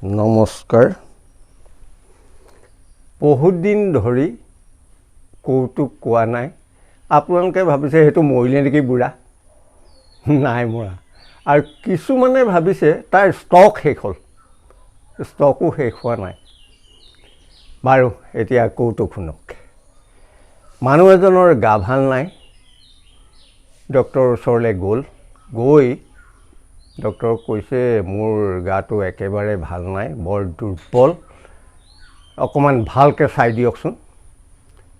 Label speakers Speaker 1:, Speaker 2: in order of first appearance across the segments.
Speaker 1: নমস্কাৰ। বহুত দিন ধৰি কৌতুক কোৱা নাই। আপোনালোকে ভাবিছে সেইটো মৰিলে নেকি বুঢ়া? নাই মৰা। আৰু কিছুমানে ভাবিছে তাৰ ষ্টক শেষ হ'ল। ষ্টকো শেষ হোৱা নাই। বাৰু এতিয়া কৌতুক শুনক। মানুহ এজনৰ গা ভাল নাই, ডক্টৰৰ ওচৰলৈ গৈ ডক্টৰক কৈছে মোৰ গাটো একেবাৰে ভাল নাই, বৰ দুৰ্বল, অকণমান ভালকৈ চাই দিয়কচোন।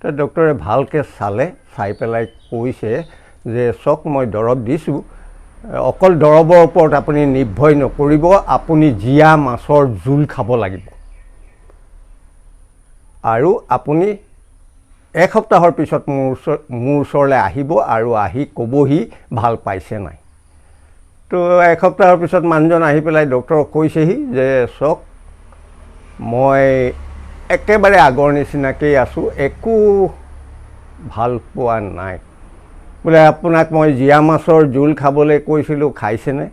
Speaker 1: তো ডক্টৰে ভালকৈ চালে, চাই পেলাই কৈছে যে চাওক মই দৰৱ দিছোঁ, অকল দৰৱৰ ওপৰত আপুনি নিৰ্ভয় নকৰিব, আপুনি জীয়া মাছৰ জোল খাব লাগিব আৰু আপুনি এসপ্তাহৰ পিছত মোৰ ওচৰলৈ আহিব আৰু আহি ক'বহি ভাল পাইছে নাই। তো এসপ্তাহৰ পিছত মানুহজন আহি পেলাই ডক্টৰক কৈছেহি যে চাওক মই একেবাৰে আগৰ নিচিনাকেই আছোঁ, একো ভাল পোৱা নাই। বোলে আপোনাক মই জীয়া মাছৰ জোল খাবলৈ কৈছিলোঁ, খাইছেনে?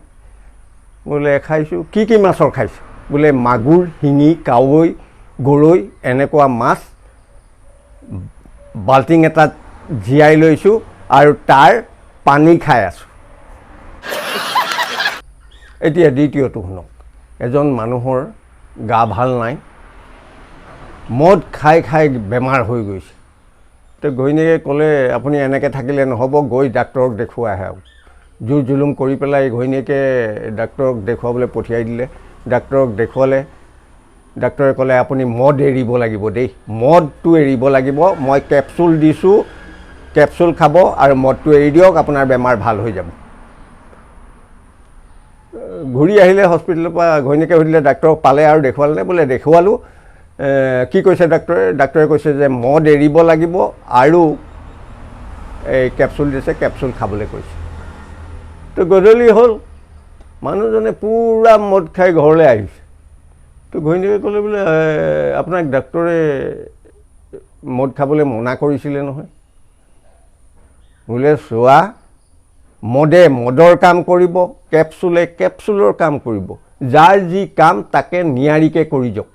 Speaker 1: বোলে খাইছোঁ। কি কি মাছৰ খাইছে? বোলে মাগুৰ, শিঙি, কাৱৈ, গৰৈ এনেকুৱা মাছ বাল্টিং এটাত জীয়াই লৈছোঁ আৰু তাৰ পানী খাই আছোঁ। এতিয়া দ্বিতীয়টো শুনক। এজন মানুহৰ গা ভাল নাই, মদ খাই খাই বেমাৰ হৈ গৈছে। তো ঘৈণীয়েকে ক'লে আপুনি এনেকৈ থাকিলে নহ'ব, গৈ ডাক্তৰক দেখুৱাই আহক। জোৰ জুলুম কৰি পেলাই ঘৈণীয়েকে ডাক্তৰক দেখুৱাবলৈ পঠিয়াই দিলে। ডাক্তৰক দেখুৱালে। ডাক্তৰে ক'লে আপুনি মদ এৰিব লাগিব দেই, মদটো এৰিব লাগিব, মই কেপচুল দিছোঁ, কেপচুল খাব আৰু মদটো এৰি দিয়ক, আপোনাৰ বেমাৰ ভাল হৈ যাব। ঘূৰি আহিলে হস্পিটেলৰ পৰা, ঘৈণীয়েকে সুধিলে ডাক্তৰক পালে আৰু দেখুৱালে? বোলে দেখুৱালোঁ। কি কৈছে ডাক্তৰে? ডাক্তৰে কৈছে যে মদ এৰিব লাগিব আৰু এই কেপচুল দিছে, কেপচুল খাবলৈ কৈছে। তো গধূলি হ'ল, মানুহজনে পূৰা মদ খাই ঘৰলৈ আহিছে। তো ঘৈণীয়েকে ক'লে বোলে আপোনাক ডাক্তৰে মদ খাবলৈ মনা কৰিছিলে নহয়। বোলে চোৱা, মদে মদৰ কাম কৰিব, কেপচুলে কেপচুলৰ কাম কৰিব, যাৰ যি কাম তাকে নিয়াৰিকৈ কৰি যাওক।